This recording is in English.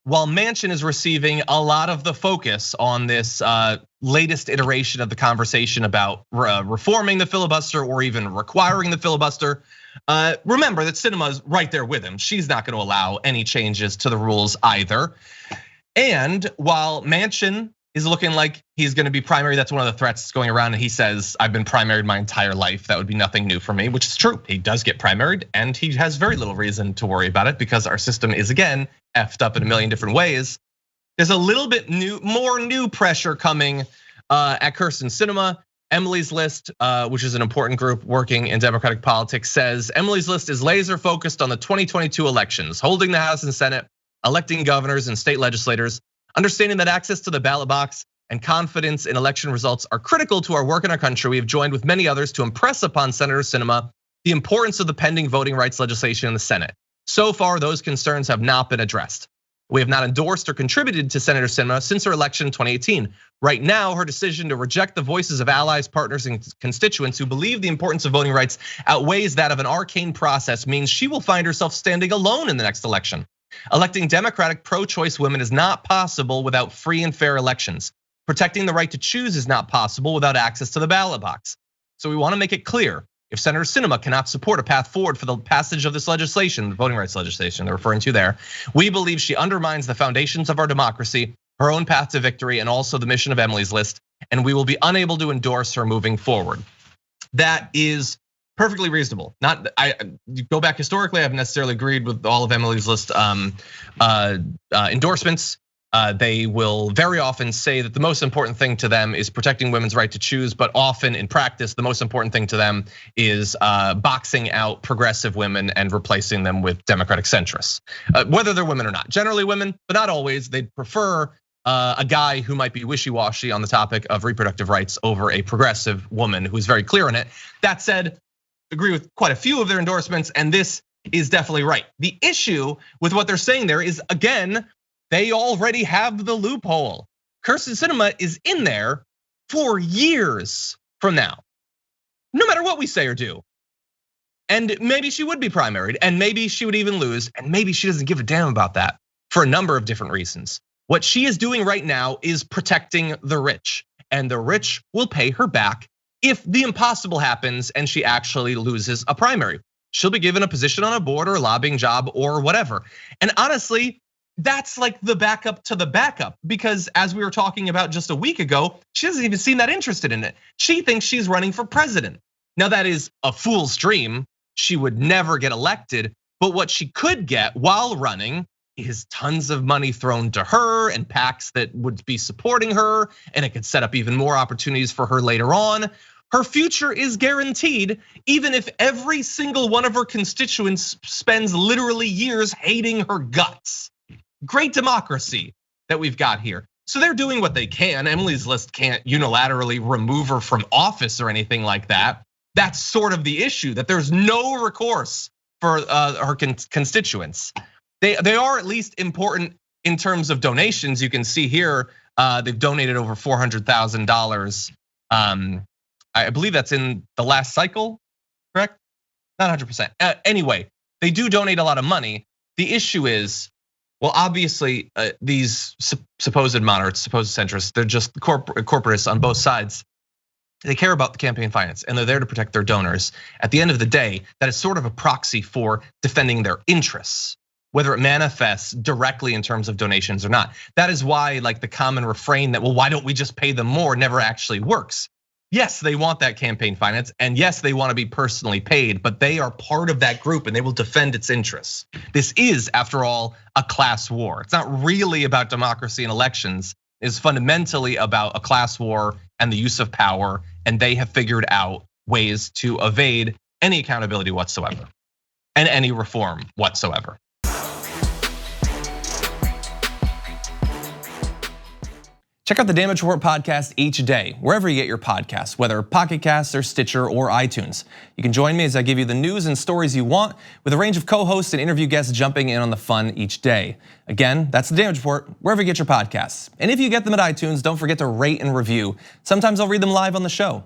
while Manchin is receiving a lot of the focus on this latest iteration of the conversation about reforming the filibuster or even requiring the filibuster, remember that Sinema's right there with him. She's not gonna allow any changes to the rules either. And while Manchin is looking like he's gonna be primary, that's one of the threats going around, and he says, I've been primaried my entire life. That would be nothing new for me, which is true. He does get primaried, and he has very little reason to worry about it because our system is, again, effed up in a million different ways. There's a little bit more new pressure coming at Kyrsten Sinema. Emily's List, which is an important group working in Democratic politics, says Emily's List is laser focused on the 2022 elections, holding the House and Senate, electing governors and state legislators, understanding that access to the ballot box and confidence in election results are critical to our work in our country. We have joined with many others to impress upon Senator Sinema the importance of the pending voting rights legislation in the Senate. So far, those concerns have not been addressed. We have not endorsed or contributed to Senator Sinema since her election in 2018. Right now, her decision to reject the voices of allies, partners, and constituents who believe the importance of voting rights outweighs that of an arcane process means she will find herself standing alone in the next election. Electing Democratic pro-choice women is not possible without free and fair elections. Protecting the right to choose is not possible without access to the ballot box. So we want to make it clear, if Senator Sinema cannot support a path forward for the passage of this legislation, the voting rights legislation they're referring to there, we believe she undermines the foundations of our democracy, her own path to victory, and also the mission of Emily's List, and we will be unable to endorse her moving forward. That is perfectly reasonable. You go back historically, I haven't necessarily agreed with all of Emily's List endorsements. They will very often say that the most important thing to them is protecting women's right to choose, but often in practice, the most important thing to them is boxing out progressive women and replacing them with Democratic centrists, whether they're women or not. Generally women, but not always. They'd prefer a guy who might be wishy-washy on the topic of reproductive rights over a progressive woman who's very clear on it. That said, agree with quite a few of their endorsements, and this is definitely right. The issue with what they're saying there is, again, they already have the loophole. Kyrsten Sinema is in there for years from now, no matter what we say or do. And maybe she would be primaried, and maybe she would even lose, and maybe she doesn't give a damn about that for a number of different reasons. What she is doing right now is protecting the rich, and the rich will pay her back if the impossible happens and she actually loses a primary. She'll be given a position on a board or a lobbying job or whatever. And honestly, that's like the backup to the backup, because as we were talking about just a week ago, she doesn't even seem that interested in it. She thinks she's running for president. Now that is a fool's dream. She would never get elected, but what she could get while running is tons of money thrown to her and PACs that would be supporting her, and it could set up even more opportunities for her later on. Her future is guaranteed, even if every single one of her constituents spends literally years hating her guts. Great democracy that we've got here. So they're doing what they can. Emily's List can't unilaterally remove her from office or anything like that. That's sort of the issue, that there's no recourse for her constituents. They are at least important in terms of donations. You can see here, they've donated over $400,000. I believe that's in the last cycle, correct? Not 100%. Anyway, they do donate a lot of money. The issue is, well, obviously, these supposed moderates, supposed centrists, they're just corporatists on both sides. They care about the campaign finance and they're there to protect their donors. At the end of the day, that is sort of a proxy for defending their interests, whether it manifests directly in terms of donations or not. That is why, like, the common refrain that, well, why don't we just pay them more, never actually works. Yes, they want that campaign finance, and yes, they want to be personally paid, but they are part of that group and they will defend its interests. This is, after all, a class war. It's not really about democracy and elections. It's fundamentally about a class war and the use of power, and they have figured out ways to evade any accountability whatsoever and any reform whatsoever. Check out the Damage Report podcast each day, wherever you get your podcasts, whether Pocket Casts or Stitcher or iTunes. You can join me as I give you the news and stories you want, with a range of co-hosts and interview guests jumping in on the fun each day. Again, that's the Damage Report, wherever you get your podcasts. And if you get them at iTunes, don't forget to rate and review. Sometimes I'll read them live on the show.